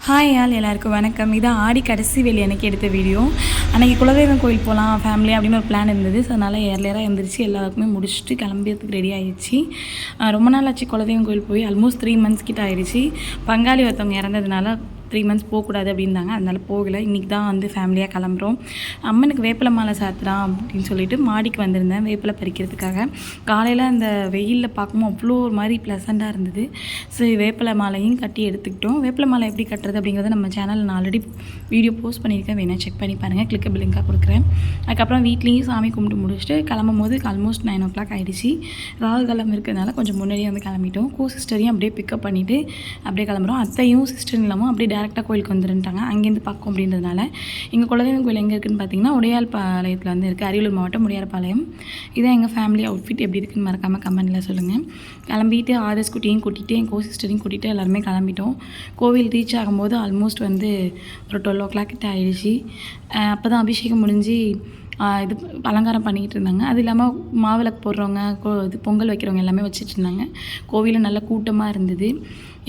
Hi all எல்லாருக்கும் வணக்கம். இதான் ஆடி கடைசி வெள்ளி அன்றைக்கி எடுத்த வீடியோ. அன்றைக்கி குலதெய்வம் கோயில் போகலாம் ஃபேமிலி அப்படின்னு ஒரு பிளான் இருந்தது. ஸோ அதனால் ஏர்லியராக எழுந்திரிச்சு எல்லாருக்குமே முடிச்சுட்டு கிளம்பியதுக்கு ரெடி ஆகிடுச்சு. ரொம்ப நாள் ஆச்சு குலதெய்வம் கோயில் போய் ஆல்மோஸ்ட் 3 months கிட்ட ஆயிடுச்சு. பங்காளி ஒருத்தவங்க இறந்ததுனால 3 months போகக்கூடாது அப்படின்னாங்க. அதனால் போகலை. இன்றைக்கி தான் வந்து ஃபேமிலியாக கிளம்புறோம். அம்மனுக்கு வேப்பிலை மாலை சாத்துறான் அப்படின்னு சொல்லிட்டு மாடிக்கு வந்திருந்தேன் வேப்பிலை பறிக்கிறதுக்காக. காலையில் அந்த வெயிலில் பார்க்கும்போது அவ்வளோ ஒரு மாதிரி ப்ளசண்ட்டாக இருந்தது. ஸோ வேப்பிலை மாலையும் கட்டி எடுத்துக்கிட்டோம். வேப்பிலை மாலை எப்படி கட்டுறது அப்படிங்கிறத நம்ம சேனலில் நான் ஆல்ரெடி வீடியோ போஸ்ட் பண்ணியிருக்கேன், வேணால் செக் பண்ணி பாருங்கள். கிளிக்கபிள் லிங்காக கொடுக்குறேன். அதுக்கப்புறம் வீட்லேயும் சாமி கும்பிட்டு முடிச்சுட்டு கிளம்பும் போது ஆல்மோஸ்ட் 9 o'clock ஆகிடுச்சு. ராகு காலம் இருக்கிறதுனால கொஞ்சம் முன்னாடியே வந்து கிளம்பிட்டோம். சிஸ்டரையும் அப்படியே பிக்கப் பண்ணிவிட்டு அப்படியே கிளம்புறோம். அத்தையும் சிஸ்டர் இல்லாமல் அப்படியே டேரெக்டாக கோயிலுக்கு வந்துருந்துட்டாங்க. அங்கேருந்து பார்க்கும் அப்படின்றதுனால எங்கள் குலதெய்வம் கோயில் எங்கே இருக்குதுன்னு பார்த்தீங்கன்னா உடையாள்பாளையத்தில் வந்து இருக்குது. அரியலூர் மாவட்டம் உடையாள்பாளையம். இதான் எங்கள் ஃபேமிலி அவுட்ஃபிட் எப்படி இருக்குன்னு மறக்காமல் கமெண்ட்டில் சொல்லுங்கள். கிளம்பிட்டு ஆதர்ஸ் குட்டியும் கூட்டிகிட்டு என் சிஸ்டரையும் கூட்டிகிட்டு எல்லாருமே கிளம்பிட்டோம். கோவில் ரீச் ஆகும்போது ஆல்மோஸ்ட் வந்து ஒரு 12 o'clock கிட்ட ஆகிடுச்சு. அப்போ தான் அபிஷேகம் முடிஞ்சு இது அலங்காரம் பண்ணிக்கிட்டு இருந்தாங்க. அது இல்லாமல் மாவிளக்கு போடுறவங்க இது பொங்கல் வைக்கிறவங்க எல்லாமே வச்சுட்டு இருந்தாங்க. கோவிலும் நல்ல கூட்டமாக இருந்தது.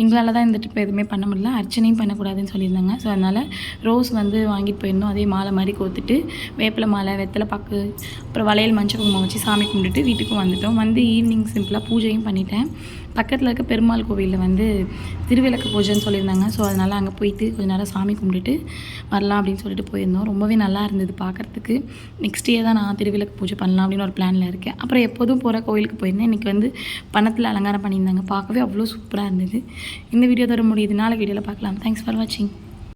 எங்களால் தான் இந்த ட்ரிப் எதுவுமே பண்ண முடியல. அர்ச்சனையும் பண்ணக்கூடாதுன்னு சொல்லியிருந்தாங்க. ஸோ அதனால் ரோஸ் வந்து வாங்கிட்டு போயிருந்தோம். அதே மாலை மாதிரி கோத்துட்டு வேப்பிலை மாலை, வெத்தலை பாக்கு, அப்புறம் வளையல், மஞ்சள் குங்குமம் வச்சு சாமி கும்பிட்டுட்டு வீட்டுக்கும் வந்துட்டோம். வந்து ஈவினிங் சிம்பிளாக பூஜையும் பண்ணிட்டேன். பக்கத்தில் இருக்க பெருமாள் கோவிலில் வந்து திருவிளக்கு பூஜைன்னு சொல்லியிருந்தாங்க. ஸோ அதனால் அங்கே போயிட்டு கொஞ்சம் நேரம் சாமி கும்பிட்டுட்டு வரலாம் அப்படின்னு சொல்லிட்டு போயிருந்தோம். ரொம்பவே நல்லா இருந்தது பார்க்குறதுக்கு. நெக்ஸ்ட் இயர் தான் நான் திருவிளக்கு பூஜை பண்ணலாம் அப்படின்னு ஒரு பிளானில் இருக்கேன். அப்புறம் எப்போதும் போகிற கோவிலுக்கு போயிருந்தேன். இன்றைக்கி வந்து பணத்தில் அலங்காரம் பண்ணியிருந்தாங்க. பார்க்கவே அவ்வளோ சூப்பராக இருந்தது. இந்த வீடியோ தர முடியுது. நாளைக்கு வீடியோவில் பார்க்கலாம். தேங்க்ஸ் ஃபார் வாட்சிங்.